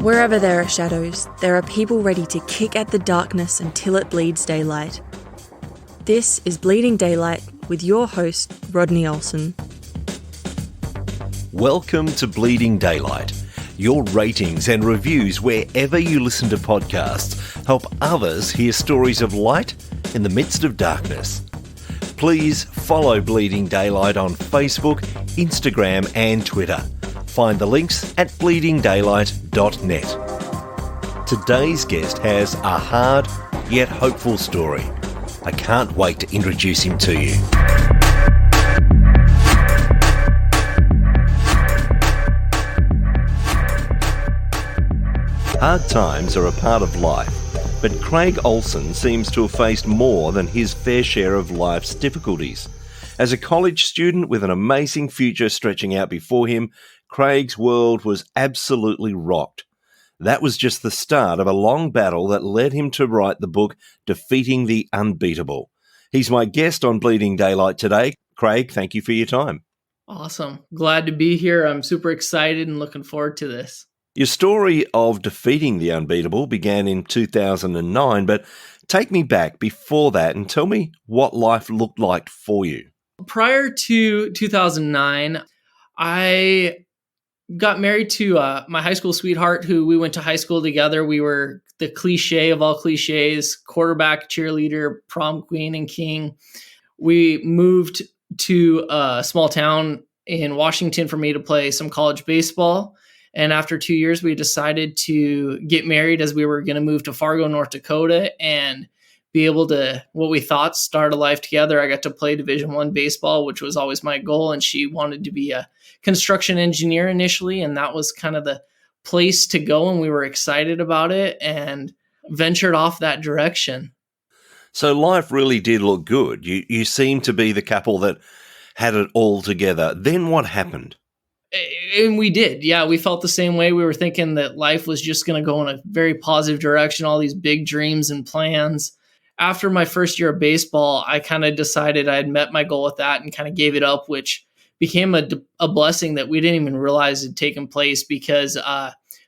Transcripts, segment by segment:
Wherever there are shadows, there are people ready to kick at the darkness until it bleeds daylight. This is Bleeding Daylight with your host, Rodney Olson. Welcome to Bleeding Daylight. Your ratings and reviews wherever you listen to podcasts help others hear stories of light in the midst of darkness. Please follow Bleeding Daylight on Facebook, Instagram and Twitter. Find the links at bleedingdaylight.net. Today's guest has a hard yet hopeful story. I can't wait to introduce him to you. Hard times are a part of life, but Craig Olson seems to have faced more than his fair share of life's difficulties. As a college student with an amazing future stretching out before him, Craig's world was absolutely rocked. That was just the start of a long battle that led him to write the book Defeating the Unbeatable. He's my guest on Bleeding Daylight today. Craig, thank you for your time. Awesome. Glad to be here. I'm super excited and looking forward to this. Your story of defeating the unbeatable began in 2009, but take me back before that and tell me what life looked like for you. Prior to 2009, I got married to my high school sweetheart who we went to high school together. We were the cliche of all cliches, quarterback, cheerleader, prom queen and king. We moved to a small town in Washington for me to play some college baseball. And after 2 years, we decided to get married as we were going to move to Fargo, North Dakota and be able to, what we thought, start a life together. I got to play Division I baseball, which was always my goal. And she wanted to be a construction engineer initially. And that was kind of the place to go. And we were excited about it and ventured off that direction. So life really did look good. You seemed to be the couple that had it all together. Then what happened? And we did. Yeah, we felt the same way. We were thinking that life was just going to go in a very positive direction, all these big dreams and plans. After my first year of baseball, I kind of decided I had met my goal with that and kind of gave it up, which became a blessing that we didn't even realize had taken place because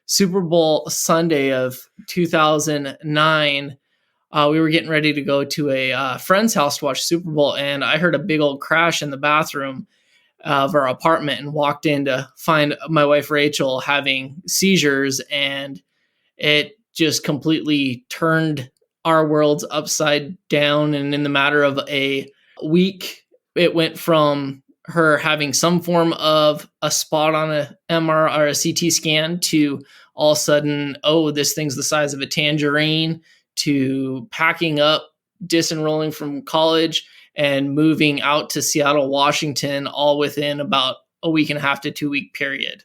Super Bowl Sunday of 2009, we were getting ready to go to a friend's house to watch Super Bowl, and I heard a big old crash in the bathroom of our apartment and walked in to find my wife, Rachel, having seizures. And it just completely turned our worlds upside down. And in the matter of a week, it went from her having some form of a spot on a MR or a CT scan to all of a sudden, oh, this thing's the size of a tangerine, to packing up, disenrolling from college, and moving out to Seattle, Washington, all within about a week and a half to 2 week period.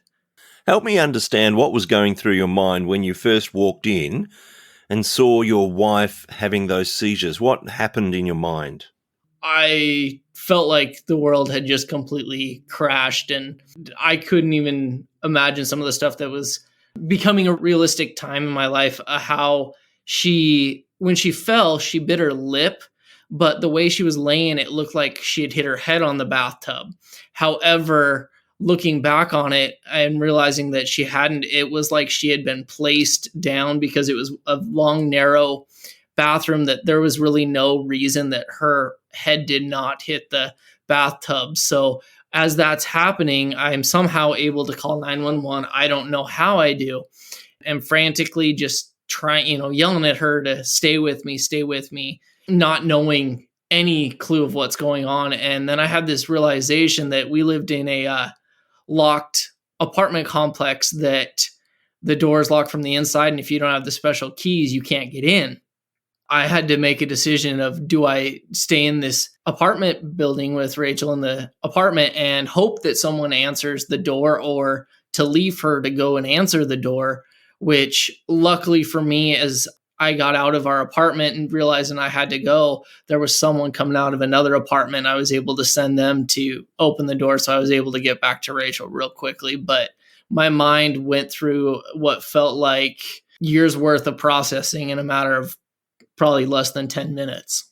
Help me understand what was going through your mind when you first walked in and saw your wife having those seizures. What happened in your mind? I felt like the world had just completely crashed, and I couldn't even imagine some of the stuff that was becoming a realistic time in my life. How when she fell, she bit her lip. But the way she was laying, it looked like she had hit her head on the bathtub. However, looking back on it and realizing that she hadn't, it was like she had been placed down because it was a long, narrow bathroom that there was really no reason that her head did not hit the bathtub. So as that's happening, I'm somehow able to call 911. I don't know how I do. And frantically just trying, yelling at her to stay with me, not knowing any clue of what's going on. And then I had this realization that we lived in a locked apartment complex that the door is locked from the inside. And if you don't have the special keys, you can't get in. I had to make a decision of, do I stay in this apartment building with Rachel in the apartment and hope that someone answers the door, or to leave her to go and answer the door, which luckily for me, as I got out of our apartment and realizing I had to go, there was someone coming out of another apartment. I was able to send them to open the door. So I was able to get back to Rachel real quickly. But my mind went through what felt like years worth of processing in a matter of probably less than 10 minutes.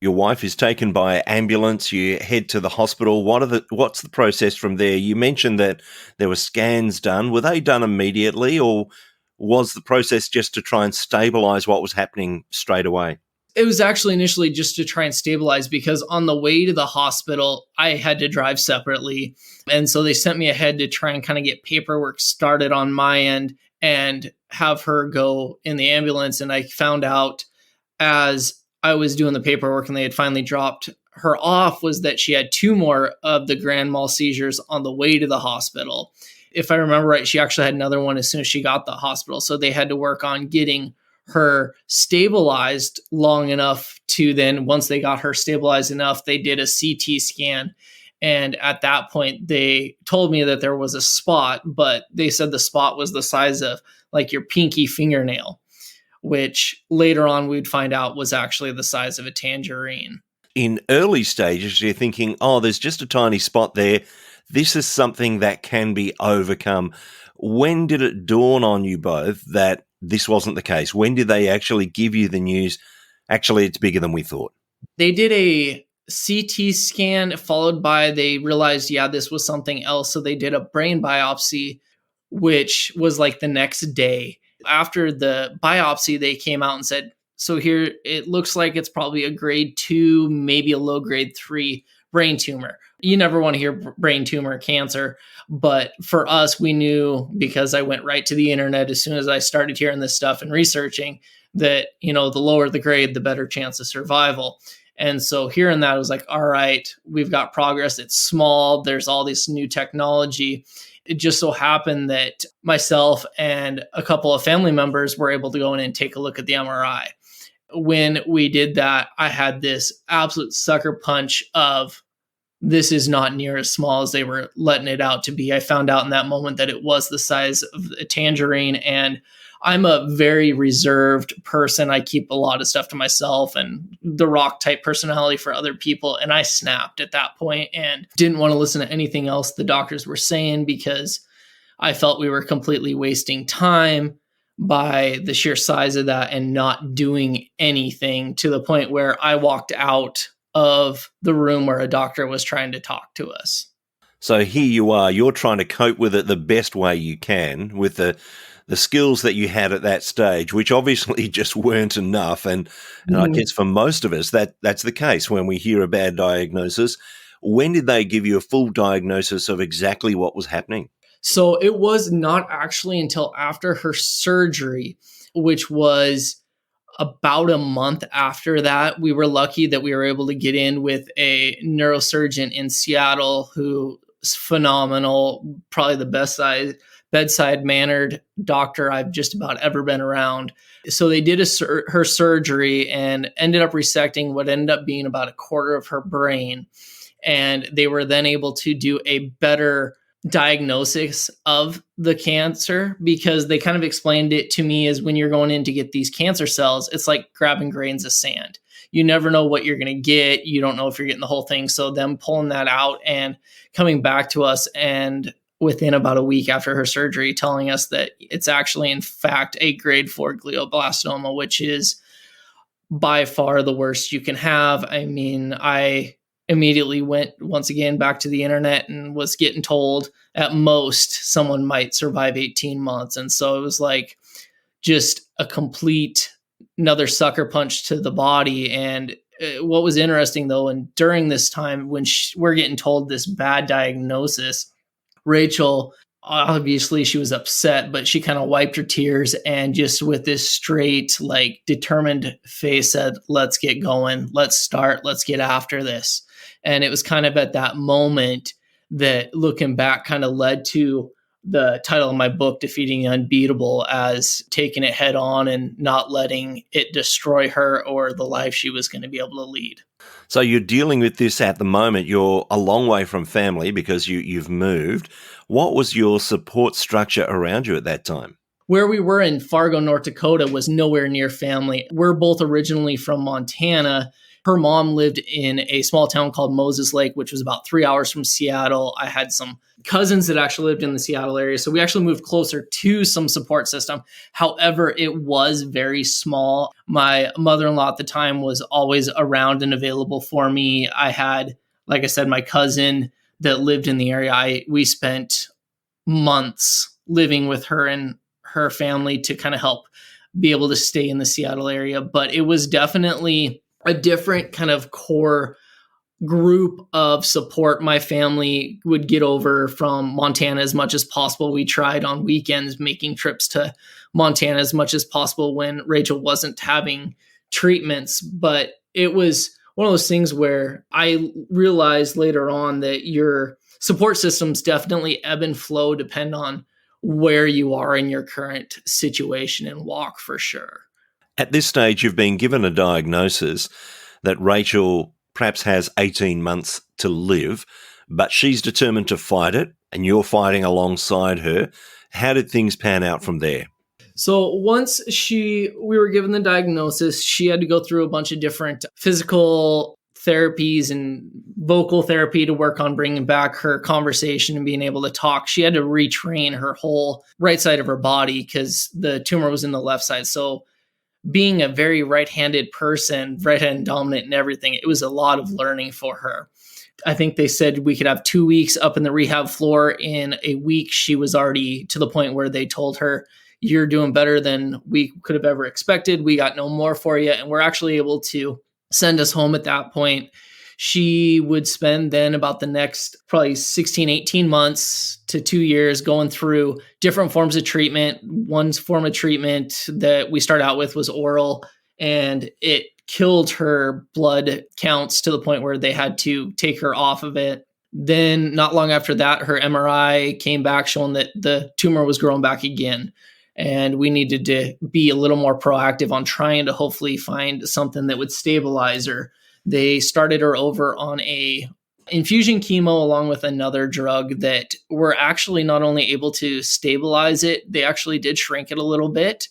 Your wife is taken by ambulance. You head to the hospital. What's the process from there? You mentioned that there were scans done. Were they done immediately, or was the process just to try and stabilize what was happening straight away? It was actually initially just to try and stabilize, because on the way to the hospital, I had to drive separately. And so they sent me ahead to try and kind of get paperwork started on my end and have her go in the ambulance. And I found out as I was doing the paperwork and they had finally dropped her off was that she had 2 more of the grand mal seizures on the way to the hospital. If I remember right, she actually had another one as soon as she got to the hospital. So they had to work on getting her stabilized long enough to then, once they got her stabilized enough, they did a CT scan. And at that point, they told me that there was a spot, but they said the spot was the size of like your pinky fingernail, which later on we'd find out was actually the size of a tangerine. In early stages, you're thinking, oh, there's just a tiny spot there. This is something that can be overcome. When did it dawn on you both that this wasn't the case? When did they actually give you the news? Actually, it's bigger than we thought. They did a CT scan followed by, they realized, yeah, this was something else. So they did a brain biopsy, which was like the next day. After the biopsy, they came out and said, so here, it looks like it's probably a grade 2, maybe a low grade 3 brain tumor. You never want to hear brain tumor cancer. But for us, we knew, because I went right to the internet as soon as I started hearing this stuff and researching, that, the lower the grade, the better chance of survival. And so hearing that, I was like, all right, we've got progress. It's small. There's all this new technology. It just so happened that myself and a couple of family members were able to go in and take a look at the MRI. When we did that, I had this absolute sucker punch of, this is not near as small as they were letting it out to be. I found out in that moment that it was the size of a tangerine, and I'm a very reserved person. I keep a lot of stuff to myself and the rock type personality for other people. And I snapped at that point and didn't want to listen to anything else the doctors were saying, because I felt we were completely wasting time by the sheer size of that and not doing anything, to the point where I walked out of the room where a doctor was trying to talk to us. So here you are, you're trying to cope with it the best way you can with the skills that you had at that stage, which obviously just weren't enough. And I guess for most of us, that's the case when we hear a bad diagnosis. When did they give you a full diagnosis of exactly what was happening? So it was not actually until after her surgery, which was about a month after that. We were lucky that we were able to get in with a neurosurgeon in Seattle who is phenomenal, probably the best bedside mannered doctor I've just about ever been around. So they did her surgery and ended up resecting what ended up being about a quarter of her brain. And they were then able to do a better diagnosis of the cancer, because they kind of explained it to me as, when you're going in to get these cancer cells, it's like grabbing grains of sand. You never know what you're going to get. You don't know if you're getting the whole thing. So them pulling that out and coming back to us, and within about a week after her surgery, telling us that it's actually, in fact, a grade 4 glioblastoma, which is by far the worst you can have. I mean, I immediately went once again back to the internet and was getting told at most someone might survive 18 months. And so it was like just a complete another sucker punch to the body. And what was interesting though, and during this time when we're getting told this bad diagnosis, Rachel, obviously she was upset, but she kind of wiped her tears and just with this straight, like determined face said, let's get going. Let's start. Let's get after this. And it was kind of at that moment that, looking back, kind of led to the title of my book, Defeating Unbeatable, as taking it head on and not letting it destroy her or the life she was going to be able to lead. So you're dealing with this at the moment. You're a long way from family because you've moved. What was your support structure around you at that time? Where we were in Fargo, North Dakota was nowhere near family. We're both originally from Montana. Her mom lived in a small town called Moses Lake, which was about 3 hours from Seattle. I had some cousins that actually lived in the Seattle area. So we actually moved closer to some support system. However, it was very small. My mother-in-law at the time was always around and available for me. I had, like I said, my cousin that lived in the area. We spent months living with her and her family to kind of help be able to stay in the Seattle area. But it was definitely a different kind of core group of support my family would get over from Montana as much as possible. We tried on weekends making trips to Montana as much as possible when Rachel wasn't having treatments. But it was one of those things where I realized later on that your support systems definitely ebb and flow depend on where you are in your current situation and walk, for sure. At this stage, you've been given a diagnosis that Rachel perhaps has 18 months to live, but she's determined to fight it, and you're fighting alongside her. How did things pan out from there? So once we were given the diagnosis, she had to go through a bunch of different physical therapies and vocal therapy to work on bringing back her conversation and being able to talk. She had to retrain her whole right side of her body because the tumor was in the left side. So being a very right-handed person, right-hand dominant and everything, it was a lot of learning for her. I think they said we could have 2 weeks up in the rehab floor. In a week, she was already to the point where they told her, you're doing better than we could have ever expected. We got no more for you. And we're actually able to send us home at that point. She would spend then about the next probably 16, 18 months to 2 years going through different forms of treatment. One form of treatment that we started out with was oral, and it killed her blood counts to the point where they had to take her off of it. Then not long after that, her MRI came back showing that the tumor was growing back again. And we needed to be a little more proactive on trying to hopefully find something that would stabilize her. They started her over on a infusion chemo along with another drug that were actually not only able to stabilize it, they actually did shrink it a little bit.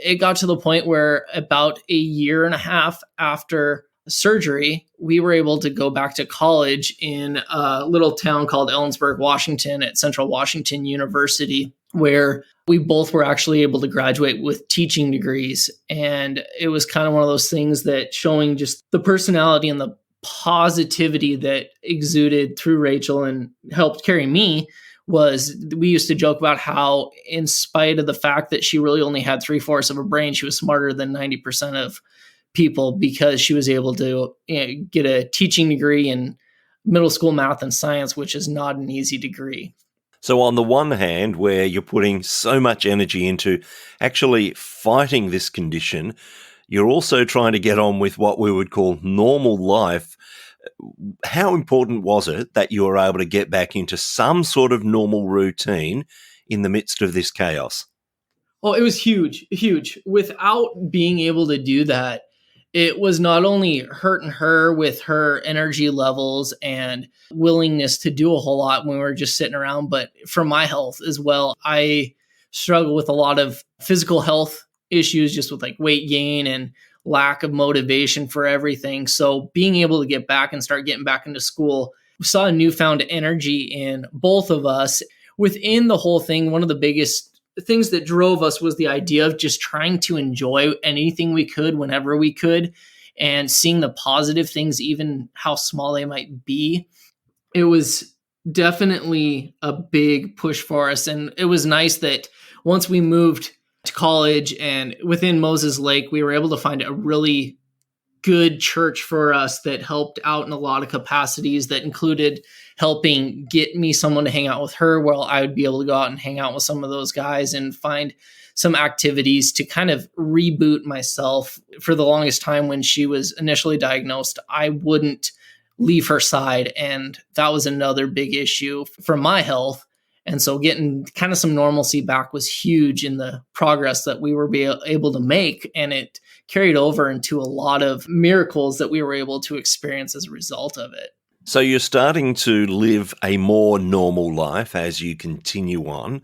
It got to the point where about a year and a half after surgery, we were able to go back to college in a little town called Ellensburg, Washington at Central Washington University, where we both were actually able to graduate with teaching degrees. And it was kind of one of those things that showing just the personality and the positivity that exuded through Rachel and helped carry me was we used to joke about how, in spite of the fact that she really only had 3/4 of a brain, she was smarter than 90% of people because she was able to get a teaching degree in middle school math and science, which is not an easy degree. So on the one hand, where you're putting so much energy into actually fighting this condition, you're also trying to get on with what we would call normal life. How important was it that you were able to get back into some sort of normal routine in the midst of this chaos? Oh, it was huge, huge. Without being able to do that, it was not only hurting her with her energy levels and willingness to do a whole lot when we were just sitting around, but for my health as well. I struggle with a lot of physical health issues, just with like weight gain and lack of motivation for everything. So being able to get back and start getting back into school, we saw a newfound energy in both of us. Within the whole thing, one of the biggest things that drove us was the idea of just trying to enjoy anything we could whenever we could and seeing the positive things, even how small they might be. It was definitely a big push for us. And it was nice that once we moved to college and within Moses Lake, we were able to find a really good church for us that helped out in a lot of capacities, that included helping get me someone to hang out with her while I would be able to go out and hang out with some of those guys and find some activities to kind of reboot myself. For the longest time when she was initially diagnosed, I wouldn't leave her side. And that was another big issue for my health. And so getting kind of some normalcy back was huge in the progress that we were able to make. And it carried over into a lot of miracles that we were able to experience as a result of it. So you're starting to live a more normal life as you continue on.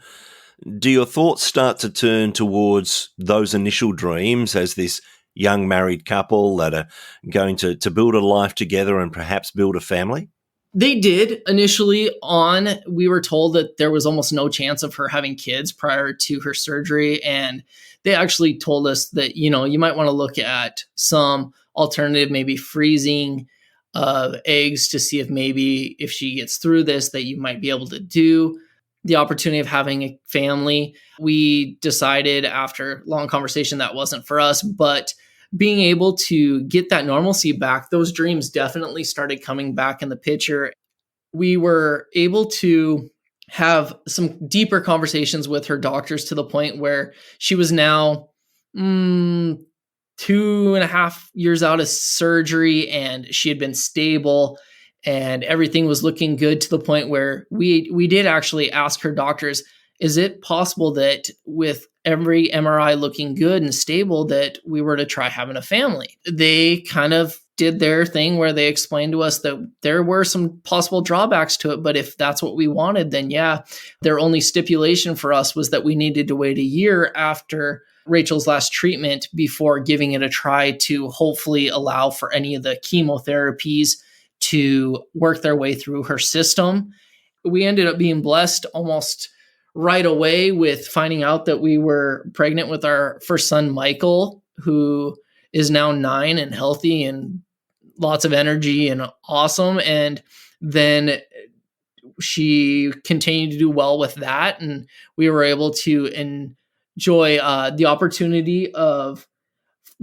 Do your thoughts start to turn towards those initial dreams as this young married couple that are going to build a life together and perhaps build a family? They did. Initially on, we were told that there was almost no chance of her having kids prior to her surgery. And they actually told us that, you might want to look at some alternative, maybe freezing eggs to see if maybe if she gets through this, that you might be able to do. the opportunity of having a family. We decided after long conversation that wasn't for us, but being able to get that normalcy back, those dreams definitely started coming back in the picture. We were able to have some deeper conversations with her doctors to the point where she was now 2.5 years out of surgery, and she had been stable and everything was looking good, to the point where we did actually ask her doctors, is it possible that with every MRI looking good and stable that we were to try having a family? They kind of did their thing where they explained to us that there were some possible drawbacks to it, but if that's what we wanted, then yeah. Their only stipulation for us was that we needed to wait a year after Rachel's last treatment before giving it a try, to hopefully allow for any of the chemotherapies to work their way through her system. We ended up being blessed almost right away with finding out that we were pregnant with our first son, Michael, who is now 9 and healthy and lots of energy and awesome. And then she continued to do well with that. And we were able to enjoy the opportunity of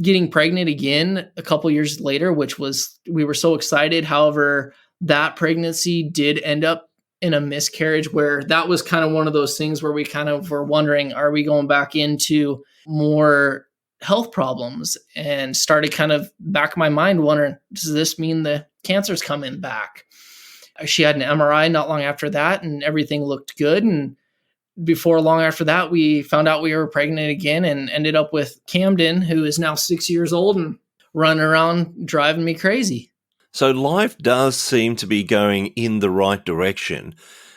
getting pregnant again a couple years later, we were so excited. However, that pregnancy did end up in a miscarriage, where that was kind of one of those things where we kind of were wondering, are we going back into more health problems? And started kind of back of my mind wondering, does this mean the cancer's coming back? She had an MRI not long after that, and everything looked good. And before long after that, we found out we were pregnant again, and ended up with Camden, who is now 6 years old and running around driving me crazy. So life does seem to be going in the right direction.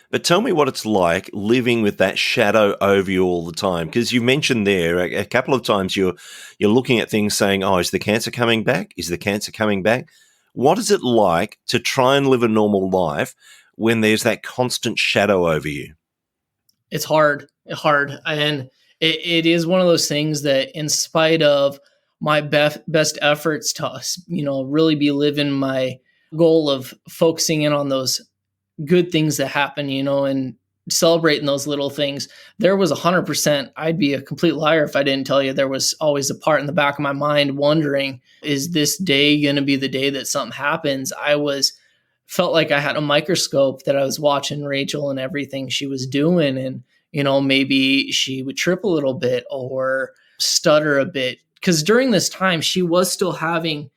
But tell me what it's like living with that shadow over you all the time. Because you mentioned there a couple of times you're looking at things saying, oh, is the cancer coming back? Is the cancer coming back? What is it like to try and live a normal life when there's that constant shadow over you? It's hard. And it is one of those things that, in spite of my best efforts to, really be living my goal of focusing in on those good things that happen, and celebrating those little things, there was 100%, I'd be a complete liar if I didn't tell you there was always a part in the back of my mind wondering, is this day going to be the day that something happens? Felt like I had a microscope that I was watching Rachel and everything she was doing. And, maybe she would trip a little bit or stutter a bit. Because during this time, she was still having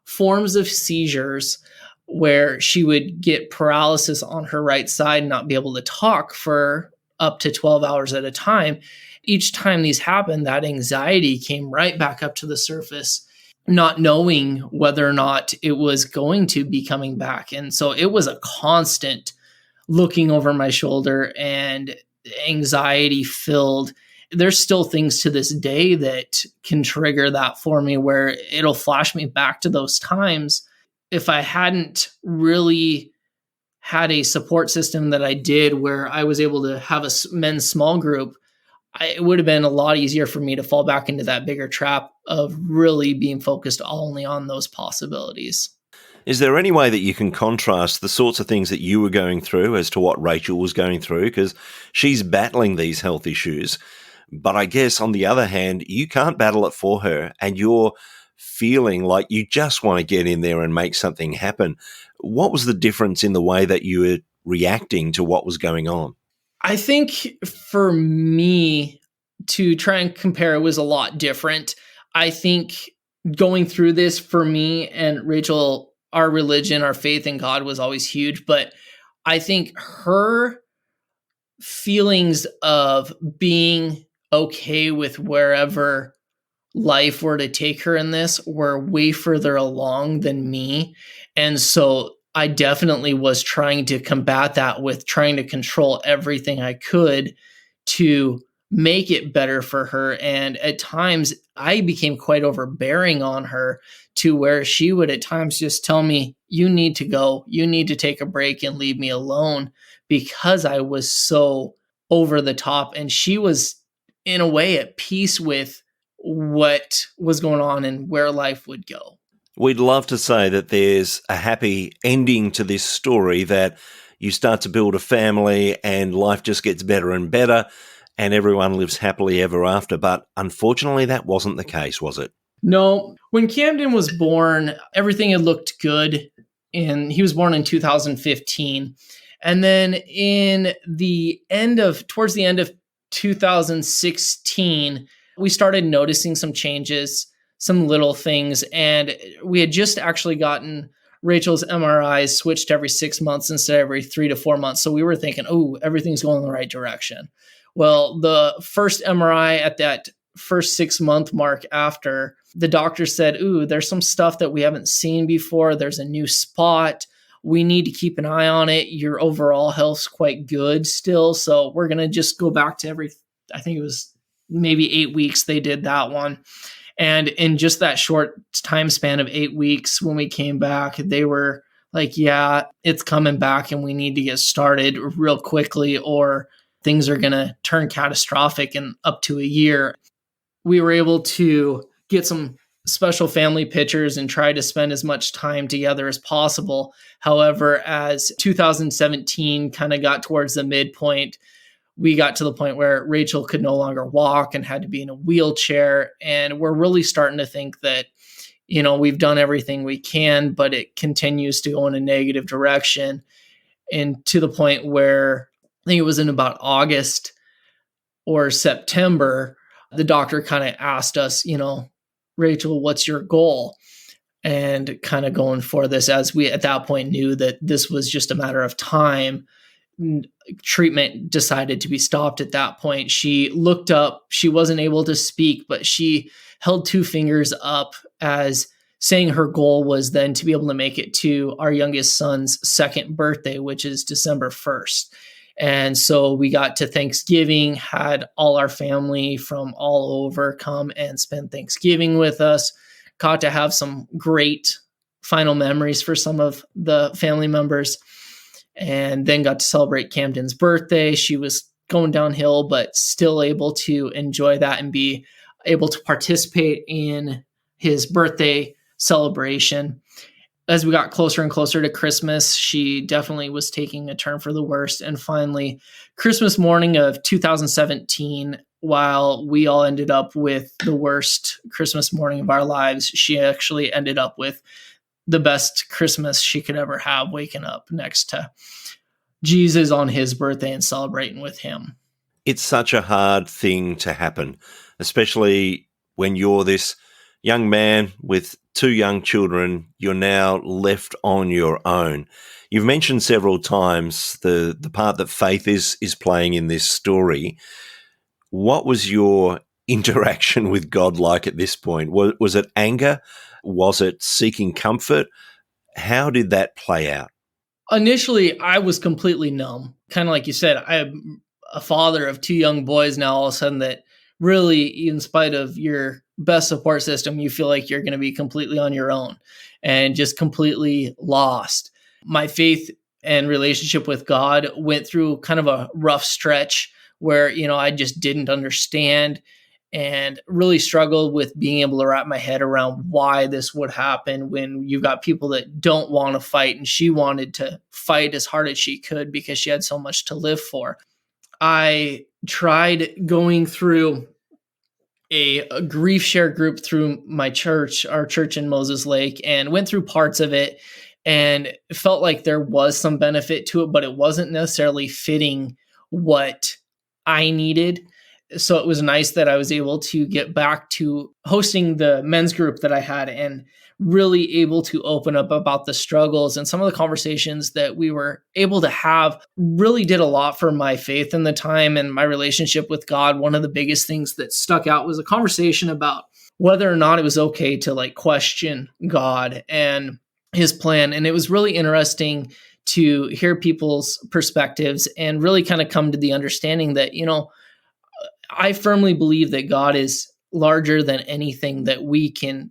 forms of seizures where she would get paralysis on her right side and not be able to talk for up to 12 hours at a time. Each time these happened, that anxiety came right back up to the surface, not knowing whether or not it was going to be coming back. And so it was a constant looking over my shoulder and anxiety filled. There's still things to this day that can trigger that for me, where it'll flash me back to those times. If I hadn't really had a support system that I did, where I was able to have a men's small group, it would have been a lot easier for me to fall back into that bigger trap of really being focused only on those possibilities. Is there any way that you can contrast the sorts of things that you were going through as to what Rachel was going through? Because she's battling these health issues, but I guess on the other hand, you can't battle it for her, and you're feeling like you just want to get in there and make something happen. What was the difference in the way that you were reacting to what was going on? I think for me, to try and compare, it was a lot different. I think going through this, for me and Rachel, our religion, our faith in God was always huge. But I think her feelings of being okay with wherever life were to take her in this were way further along than me. And so I definitely was trying to combat that with trying to control everything I could to make it better for her. And at times I became quite overbearing on her, to where she would at times just tell me, you need to go, you need to take a break and leave me alone, because I was so over the top. And she was in a way at peace with what was going on and where life would go. We'd love to say that there's a happy ending to this story, that you start to build a family and life just gets better and better and everyone lives happily ever after. But unfortunately, that wasn't the case, was it? No, when Camden was born, everything had looked good. And he was born in 2015. And then towards the end of 2016, we started noticing some changes, some little things. And we had just actually gotten Rachel's MRIs switched every 6 months instead of every 3 to 4 months. So we were thinking, oh, everything's going in the right direction. Well, the first MRI at that first 6-month mark after, the doctor said, ooh, there's some stuff that we haven't seen before. There's a new spot. We need to keep an eye on it. Your overall health's quite good still. So we're going to just go back to I think it was maybe 8 weeks they did that one. And in just that short time span of 8 weeks, when we came back, they were like, yeah, it's coming back and we need to get started real quickly or things are going to turn catastrophic in up to a year. We were able to get some special family pictures and try to spend as much time together as possible. However, as 2017 kind of got towards the midpoint, we got to the point where Rachel could no longer walk and had to be in a wheelchair. And we're really starting to think that, we've done everything we can, but it continues to go in a negative direction. And to the point where I think it was in about August or September, the doctor kind of asked us, Rachel, what's your goal? And kind of going for this, as we at that point knew that this was just a matter of time. Treatment decided to be stopped at that point. She looked up, she wasn't able to speak, but she held 2 fingers up as saying her goal was then to be able to make it to our youngest son's 2nd birthday, which is December 1st. And so we got to Thanksgiving, had all our family from all over come and spend Thanksgiving with us, got to have some great final memories for some of the family members, and then got to celebrate Camden's birthday. She was going downhill, but still able to enjoy that and be able to participate in his birthday celebration. As we got closer and closer to Christmas, she definitely was taking a turn for the worst. And finally, Christmas morning of 2017, while we all ended up with the worst Christmas morning of our lives, she actually ended up with the best Christmas she could ever have, waking up next to Jesus on his birthday and celebrating with him. It's such a hard thing to happen, especially when you're this young man with 2 young children. You're now left on your own. You've mentioned several times the part that faith is playing in this story. What was your interaction with God like at this point? Was it anger? Was it seeking comfort? How did that play out? Initially, I was completely numb. Kind of like you said, I'm a father of 2 young boys now, all of a sudden, that really, in spite of your best support system, you feel like you're going to be completely on your own and just completely lost. My faith and relationship with God went through kind of a rough stretch where, I just didn't understand and really struggled with being able to wrap my head around why this would happen when you've got people that don't want to fight, and she wanted to fight as hard as she could because she had so much to live for. I tried going through a grief share group through my church, our church in Moses Lake, and went through parts of it and felt like there was some benefit to it, but it wasn't necessarily fitting what I needed. So it was nice that I was able to get back to hosting the men's group that I had and really able to open up about the struggles, and some of the conversations that we were able to have really did a lot for my faith in the time and my relationship with God. One of the biggest things that stuck out was a conversation about whether or not it was okay to question God and his plan. And it was really interesting to hear people's perspectives and really kind of come to the understanding that, I firmly believe that God is larger than anything that we can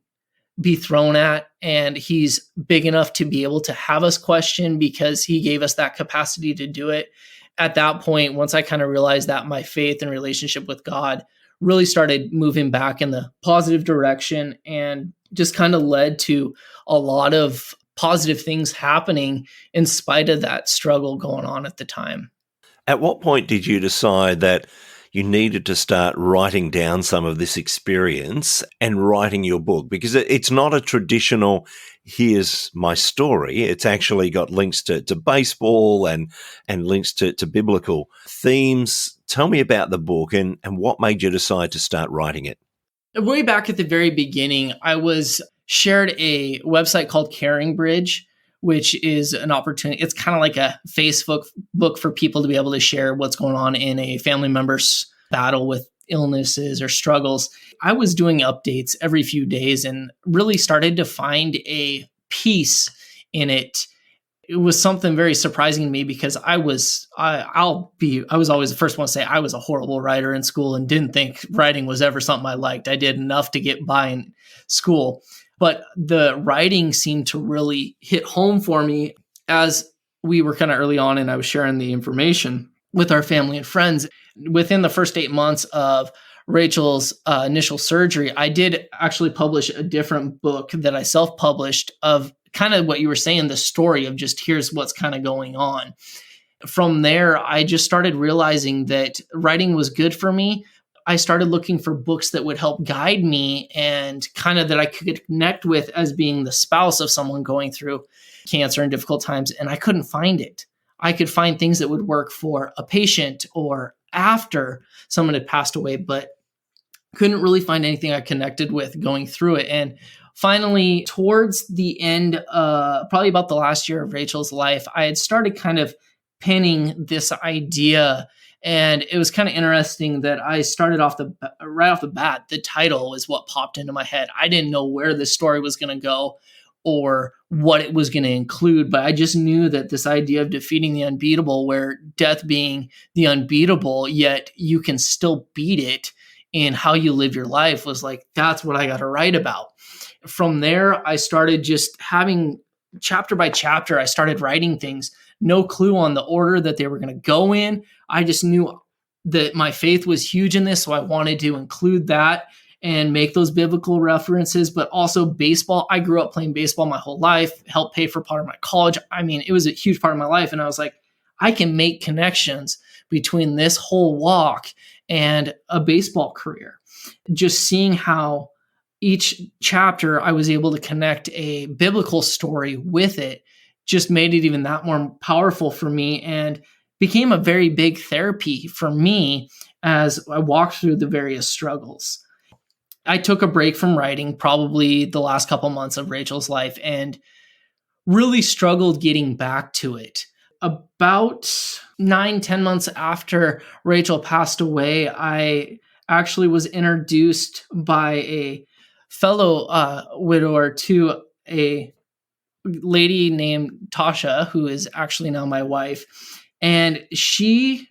be thrown at, and he's big enough to be able to have us question because he gave us that capacity to do it. At that point, once I kind of realized that, my faith and relationship with God really started moving back in the positive direction and just kind of led to a lot of positive things happening in spite of that struggle going on at the time. At what point did you decide that you needed to start writing down some of this experience and writing your book? Because it's not a traditional, here's my story. It's actually got links to baseball and links to biblical themes. Tell me about the book and what made you decide to start writing it. Way back at the very beginning, I was shared a website called Caring Bridge, which is an opportunity. It's kind of like a Facebook book for people to be able to share what's going on in a family member's battle with illnesses or struggles. I was doing updates every few days and really started to find a peace in it. It was something very surprising to me because I was always the first one to say I was a horrible writer in school and didn't think writing was ever something I liked. I did enough to get by in school, but the writing seemed to really hit home for me as we were kind of early on and I was sharing the information with our family and friends. Within the first 8 months of Rachel's initial surgery, I did actually publish a different book that I self-published of kind of what you were saying, the story of just here's what's kind of going on. From there, I just started realizing that writing was good for me. I started looking for books that would help guide me and kind of that I could connect with as being the spouse of someone going through cancer and difficult times. And I couldn't find it. I could find things that would work for a patient or after someone had passed away, but couldn't really find anything I connected with going through it. And finally, towards the end, probably about the last year of Rachel's life, I had started kind of pinning this idea. And it was kind of interesting that I started right off the bat, the title is what popped into my head. I didn't know where this story was going to go or what it was going to include, but I just knew that this idea of defeating the unbeatable, where death being the unbeatable, yet you can still beat it in how you live your life, was like, that's what I got to write about. From there, I started just having chapter by chapter, I started writing things, no clue on the order that they were going to go in. I just knew that my faith was huge in this, so I wanted to include that and make those biblical references, but also baseball. I grew up playing baseball my whole life, helped pay for part of my college. I mean, it was a huge part of my life. And I was like, I can make connections between this whole walk and a baseball career. Just seeing how each chapter I was able to connect a biblical story with it just made it even that more powerful for me and became a very big therapy for me as I walked through the various struggles. I took a break from writing probably the last couple months of Rachel's life and really struggled getting back to it. About 9-10 months after Rachel passed away, I actually was introduced by a fellow widower to a lady named Tasha, who is actually now my wife. And she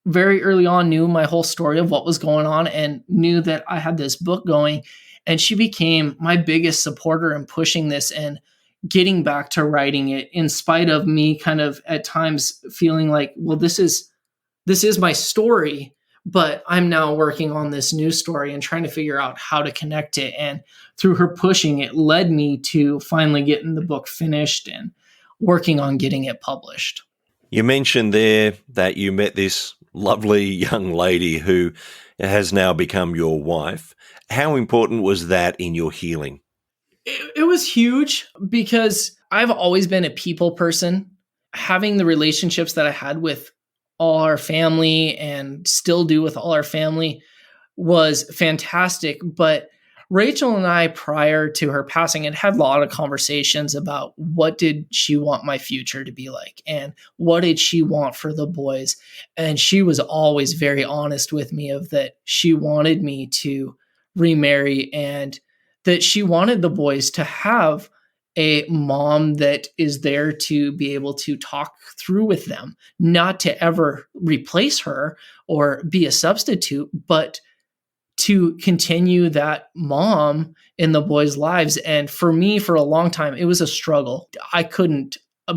very early on knew my whole story of what was going on and knew that I had this book going. And she became my biggest supporter in pushing this and getting back to writing it, in spite of me kind of at times feeling like, well, this is my story, but I'm now working on this new story and trying to figure out how to connect it. And through her pushing, it led me to finally getting the book finished and working on getting it published. You mentioned there that you met this lovely young lady who has now become your wife. How important was that in your healing? It was huge because I've always been a people person. Having the relationships that I had with all our family and still do with all our family was fantastic. But Rachel and I, prior to her passing, had a lot of conversations about what did she want my future to be like and what did she want for the boys. And she was always very honest with me of that she wanted me to remarry and that she wanted the boys to have a mom that is there to be able to talk through with them, not to ever replace her or be a substitute, but to continue that mom in the boys' lives. And for me, for a long time, it was a struggle. I couldn't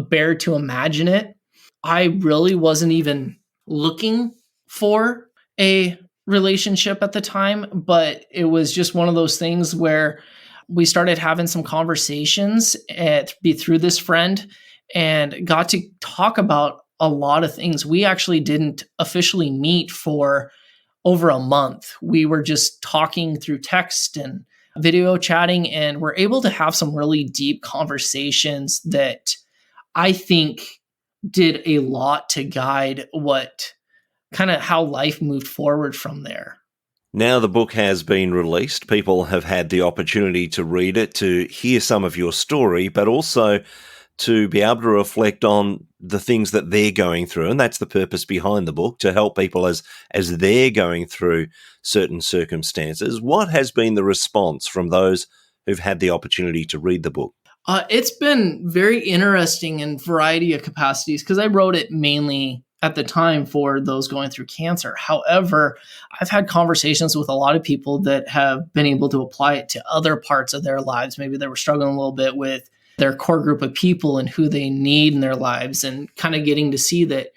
bear to imagine it. I really wasn't even looking for a relationship at the time, but it was just one of those things where we started having some conversations through this friend and got to talk about a lot of things. We actually didn't officially meet for over a month. We were just talking through text and video chatting, and we're able to have some really deep conversations that I think did a lot to guide how life moved forward from there. Now the book has been released. People have had the opportunity to read it, to hear some of your story, but also to be able to reflect on the things that they're going through. And that's the purpose behind the book, to help people as they're going through certain circumstances. What has been the response from those who've had the opportunity to read the book? It's been very interesting in a variety of capacities, because I wrote it mainly at the time for those going through cancer. However, I've had conversations with a lot of people that have been able to apply it to other parts of their lives. Maybe they were struggling a little bit with their core group of people and who they need in their lives, and kind of getting to see that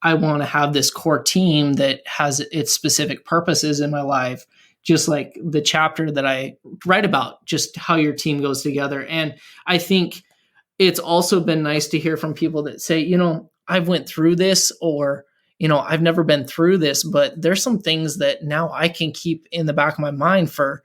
I want to have this core team that has its specific purposes in my life, just like the chapter that I write about, just how your team goes together. And I think it's also been nice to hear from people that say, I've went through this, or, I've never been through this, but there's some things that now I can keep in the back of my mind for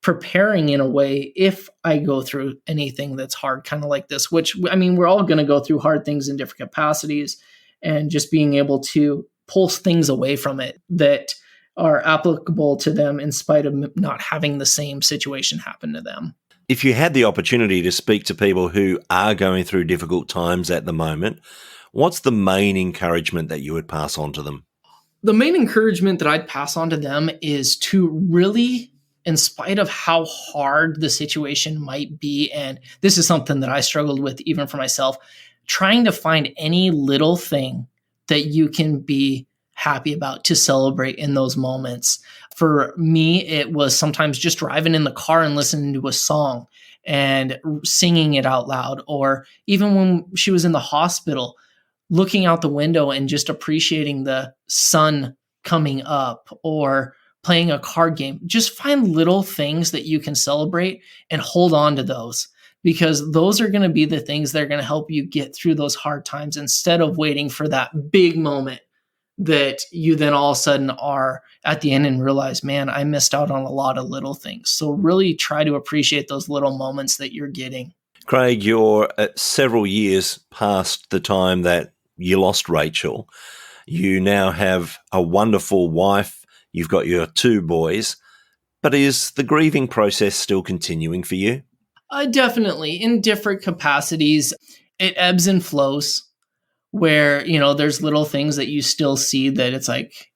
preparing in a way if I go through anything that's hard, kind of like this, which, we're all going to go through hard things in different capacities, and just being able to pull things away from it that are applicable to them in spite of not having the same situation happen to them. If you had the opportunity to speak to people who are going through difficult times at the moment, what's the main encouragement that you would pass on to them? The main encouragement that I'd pass on to them is to really, in spite of how hard the situation might be, and this is something that I struggled with even for myself, trying to find any little thing that you can be happy about to celebrate in those moments. For me, it was sometimes just driving in the car and listening to a song and singing it out loud, or even when she was in the hospital, looking out the window and just appreciating the sun coming up, or playing a card game. Just find little things that you can celebrate and hold on to those, because those are going to be the things that are going to help you get through those hard times, instead of waiting for that big moment that you then all of a sudden are at the end and realize, man, I missed out on a lot of little things. So really try to appreciate those little moments that you're getting. Craig, you're several years past the time that you lost Rachel. You now have a wonderful wife. You've got your 2 boys. But is the grieving process still continuing for you? Definitely. In different capacities. It ebbs and flows, where, there's little things that you still see that it's like,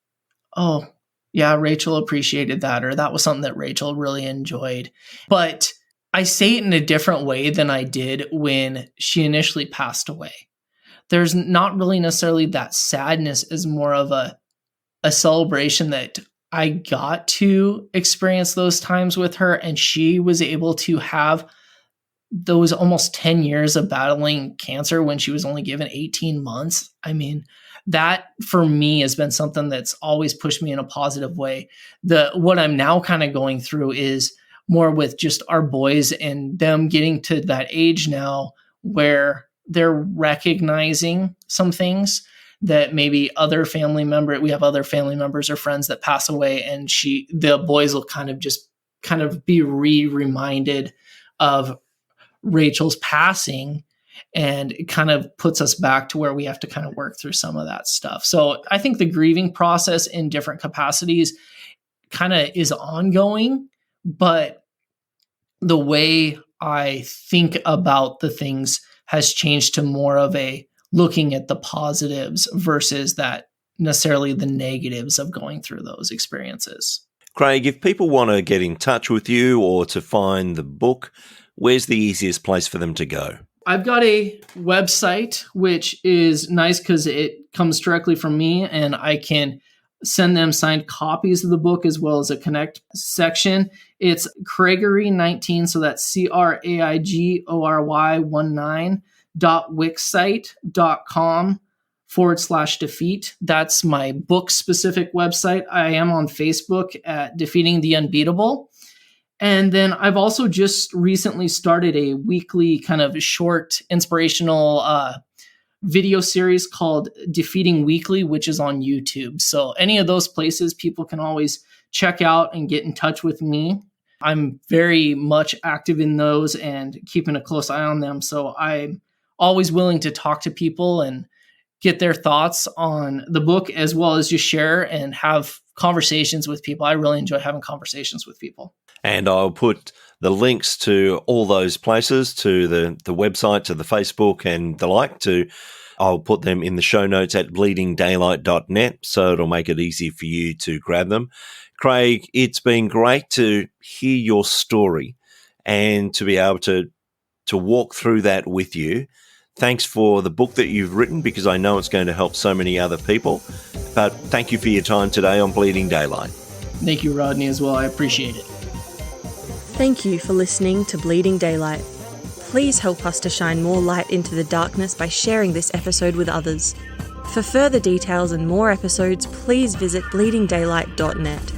oh, yeah, Rachel appreciated that, or that was something that Rachel really enjoyed. But I say it in a different way than I did when she initially passed away. There's not really necessarily that sadness, as more of a celebration that I got to experience those times with her, and she was able to have those almost 10 years of battling cancer when she was only given 18 months. That for me has been something that's always pushed me in a positive way. What I'm now kind of going through is more with just our boys and them getting to that age now where they're recognizing some things that maybe we have other family members or friends that pass away, and the boys will kind of be reminded of Rachel's passing, and it kind of puts us back to where we have to kind of work through some of that stuff. So I think the grieving process in different capacities kind of is ongoing, but the way I think about the things has changed to more of a looking at the positives versus that necessarily the negatives of going through those experiences. Craig, if people want to get in touch with you or to find the book, where's the easiest place for them to go? I've got a website, which is nice because it comes directly from me, and I can send them signed copies of the book as well as a connect section. It's Craigory19, so that's Craigory19.wixsite.com/defeat. That's my book specific website. I am on Facebook at Defeating the Unbeatable. And then I've also just recently started a weekly kind of short inspirational video series called Defeating Weekly, which is on YouTube. So any of those places, people can always check out and get in touch with me. I'm very much active in those and keeping a close eye on them. So I'm always willing to talk to people and get their thoughts on the book, as well as just share and have conversations with people. I really enjoy having conversations with people. And I'll put the links to all those places, to the website, to the Facebook and the like, I'll put them in the show notes at bleedingdaylight.net, so it'll make it easy for you to grab them. Craig, it's been great to hear your story and to be able to walk through that with you. Thanks for the book that you've written, because I know it's going to help so many other people. But thank you for your time today on Bleeding Daylight. Thank you, Rodney, as well. I appreciate it. Thank you for listening to Bleeding Daylight. Please help us to shine more light into the darkness by sharing this episode with others. For further details and more episodes, please visit bleedingdaylight.net.